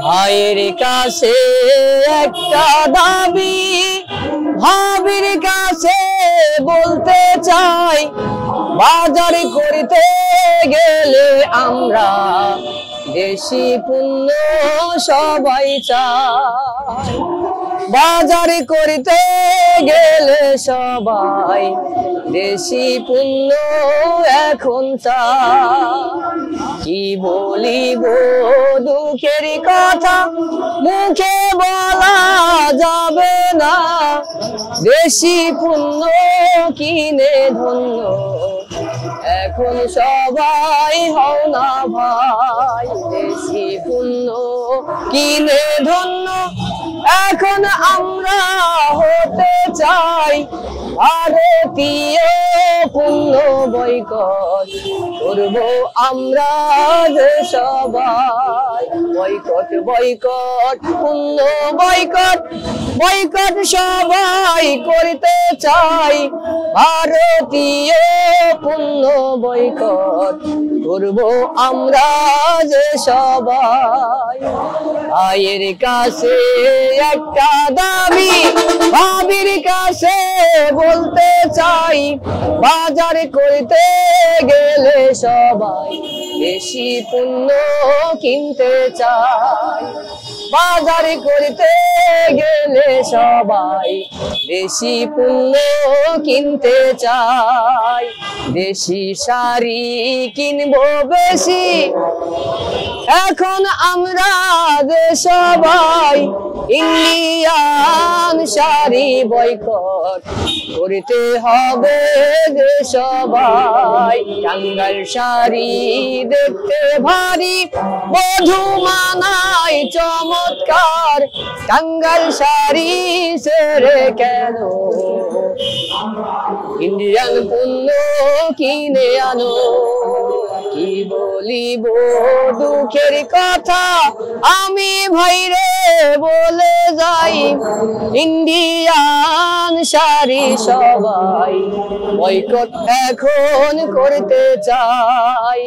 ভাইয়ের কাছে একটা দাবি, ভাবির কাছে বলতে চাই, বাজার করতে গেলে আমরা দেশি পণ্য সবাই চাই। বাজার করতে গেলে সবাই দেশি পণ্য এখন চাই। কি বলিব দুঃখের কথা মুখে বলা যাবে না, দেশি পণ্য কিনে ধন্য এখন সবাই হও না ভাই। দেশি পণ্য কিনে ধন্য এখন আমরা হতে চাই। ভারতীয় পণ্য বয়কট করব আমরা যে সবাই। বয়কট বয়কট পণ্য বয়কট, বয়কট সবাই করতে চাই। ভারতীয় পণ্য বয়কট করব আমরা যে সবাই। ভাইয়ের কাছে একটা দাবি, ভাবির কাছে বলতে চাই, বাজার করতে গেলে সবাই দেশি পণ্য কিনতে চাই। বাজার করতে গেলে সবাই দেশি পণ্য কিনতে চাই। দেশি শাড়ি কিনবো বেশি এখন আমরা যে সবাই। ইন্ডিয়ান শাড়ি বয়কট করতে হবে যে সবাই। টাঙ্গাইল শাড়ি দেখতে ভারী, বধূ মানায় চমৎকার। টাঙ্গাইল শাড়ি ছেড়ে কেন ইন্ডিয়ান পণ্য কিনে আনো। কি বলিব দুঃখের কথা আমি ভাইরে বলে যাই, ইন্ডিয়ান শাড়ি সবাই বয়কট এখন করতে চাই।